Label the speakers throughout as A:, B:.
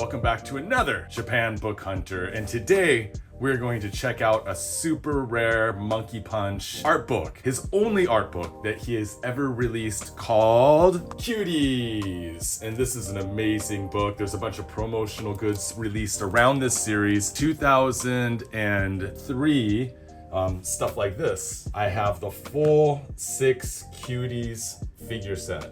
A: welcome back to another Japan Book Hunter. And today we're going to check out a super rare Monkey Punch art book. His only art book that he has ever released, called Cuties. And this is an amazing book. There's a bunch of promotional goods released around this series. 2003, stuff like this. I have the full 6 Cuties figure set.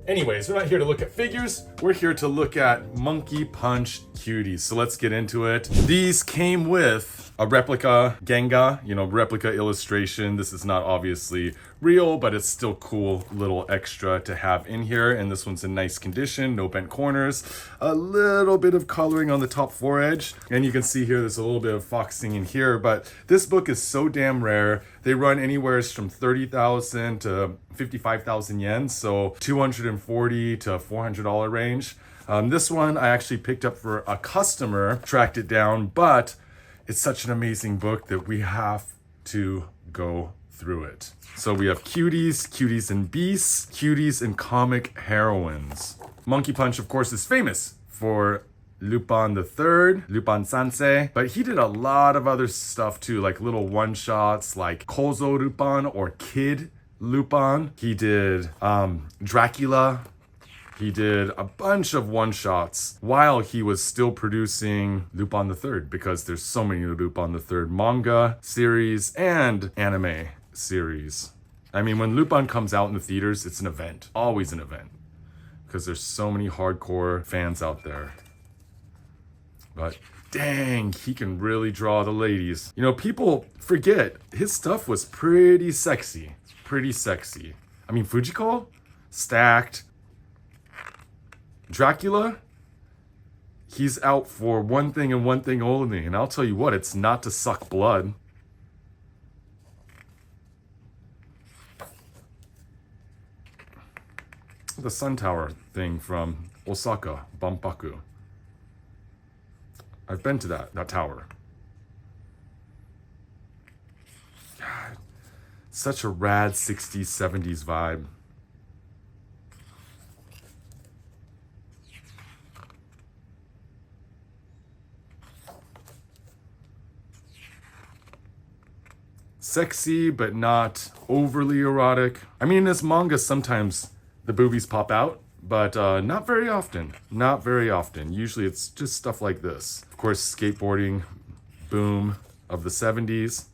A: Anyways, we're not here to look at figures, we're here to look at Monkey Punch Cuties. So let's get into it. These came with a replica Genga, replica illustration. This is not obviously real, but it's still cool little extra to have in here. And this one's in nice condition, no bent corners, a little bit of coloring on the top foredge. And you can see here, there's a little bit of foxing in here, but this book is so damn rare. They run anywhere from 30,000 to 55,000 yen, so $240 to $400 range. This one I actually picked up for a customer, tracked it down, but it's such an amazing book that we have to go through it. So we have Cuties, Cuties and Beasts, Cuties and Comic Heroines. Monkey Punch, of course, is famous for Lupin the Third, Lupin Sansei, but he did a lot of other stuff too, like little one-shots like Kozo Lupin or Kid Lupin. He did Dracula. He did a bunch of one-shots while he was still producing Lupin the Third, because there's so many Lupin the Third manga series and anime series. I mean, when Lupin comes out in the theaters, it's an event, always an event, because there's so many hardcore fans out there. But dang, he can really draw the ladies. People forget his stuff was pretty sexy. Pretty sexy. I mean, Fujiko, stacked. Dracula, he's out for one thing and one thing only. And I'll tell you what, it's not to suck blood. The Sun Tower thing from Osaka, Banpaku. I've been to that tower. God, such a rad 60s, 70s vibe. Sexy, but not overly erotic. I mean, in this manga, sometimes the boobies pop out, but not very often. Not very often. Usually it's just stuff like this. Of course, skateboarding boom of the 70s.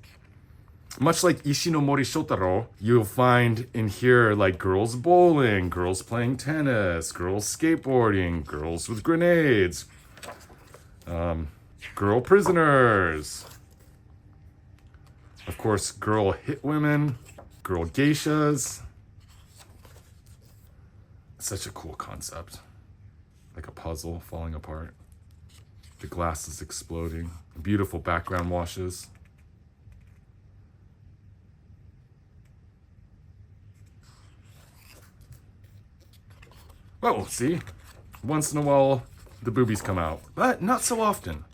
A: Much like Ishinomori Shotaro, you'll find in here like girls bowling, girls playing tennis, girls skateboarding, girls with grenades, girl prisoners. Of course, girl hit women, girl geishas. Such a cool concept. Like a puzzle falling apart. The glasses exploding. Beautiful background washes. Oh, see? Once in a while, the boobies come out, but not so often.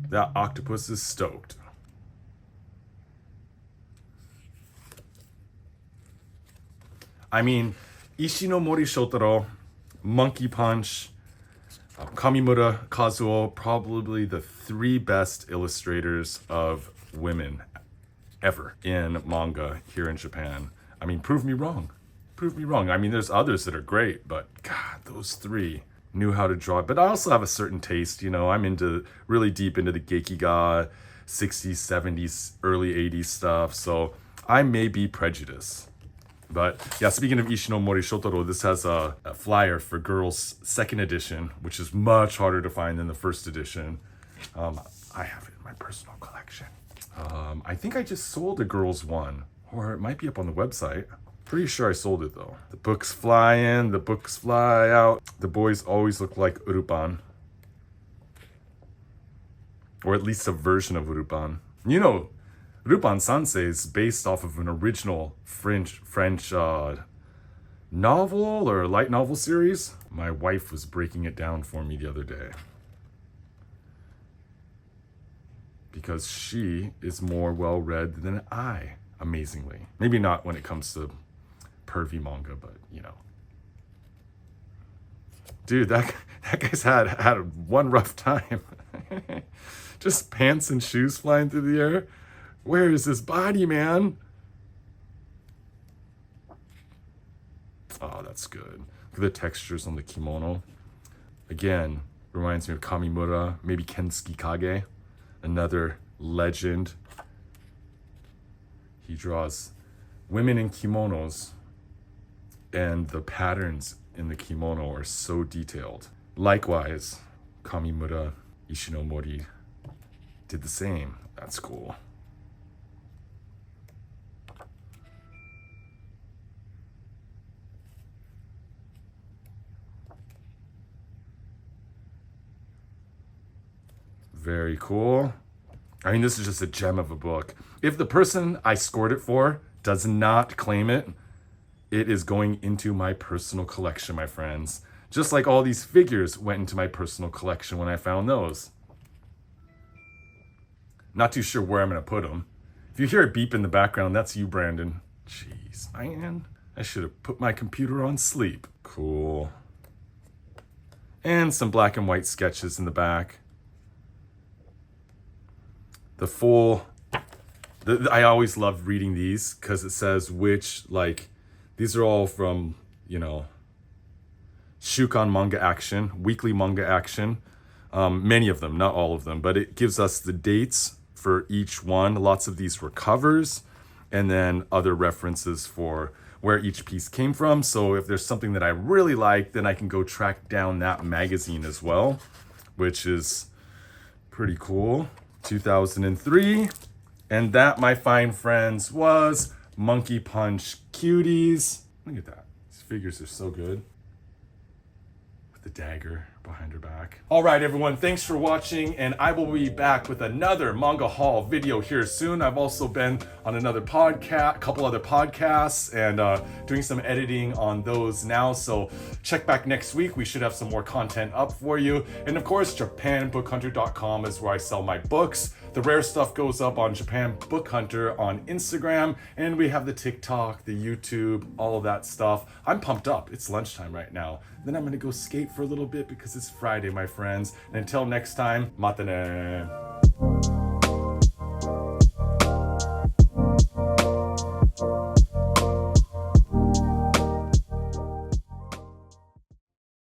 A: That octopus is stoked. I mean, Ishinomori Shotaro, Monkey Punch, Kamimura Kazuo, probably the 3 best illustrators of women ever in manga here in Japan. I mean, prove me wrong. Prove me wrong. I mean, there's others that are great, but God, those 3 knew how to draw it. But I also have a certain taste, I'm really deep into the Gekiga, 60s, 70s, early 80s stuff, so I may be prejudiced. But yeah, speaking of Ishinomori Shotaro, this has a flyer for Girls 2nd edition, which is much harder to find than the 1st edition. I have it in my personal collection. I think I just sold a Girls 1, or it might be up on the website. Pretty sure I sold it though. The books fly in, the books fly out. The boys always look like Urupan. Or at least a version of Urupan. Lupin Sansei is based off of an original French novel or light novel series. My wife was breaking it down for me the other day. because she is more well-read than I, amazingly. Maybe not when it comes to pervy manga, but you know. Dude, that guy's had one rough time. Just pants and shoes flying through the air. Where is his body, man? Oh, that's good. Look at the textures on the kimono. Again, reminds me of Kamimura, maybe Kensuke Kage, another legend. He draws women in kimonos, and the patterns in the kimono are so detailed. Likewise, Kamimura Ishinomori did the same. That's cool. Very cool. I mean, this is just a gem of a book. If the person I scored it for does not claim it, it is going into my personal collection, my friends. Just like all these figures went into my personal collection when I found those. Not too sure where I'm gonna put them. If you hear a beep in the background, that's you, Brandon. Jeez, man. I should have put my computer on sleep. Cool. And some black and white sketches in the back. The full, I always love reading these because it says which, like, these are all from, you know, Shukan Manga Action, Weekly Manga Action. Many of them, not all of them, but it gives us the dates for each one. Lots of these were covers, and then other references for where each piece came from. So if there's something that I really like, then I can go track down that magazine as well, which is pretty cool. 2003. And that, my fine friends, was Monkey Punch Cuties. Look at that. These figures are so good. With the dagger behind her back. All right, everyone, thanks for watching, and I will be back with another manga haul video here soon. I've also been on another podcast, a couple other podcasts, and doing some editing on those now. So check back next week. We should have some more content up for you. And of course, japanbookhunter.com is where I sell my books. The rare stuff goes up on Japan Book Hunter on Instagram, and we have the TikTok, the YouTube, all of that stuff. I'm pumped up. It's lunchtime right now. Then I'm gonna go skate for a little bit because it's Friday, my friends. And until next time, mata ne.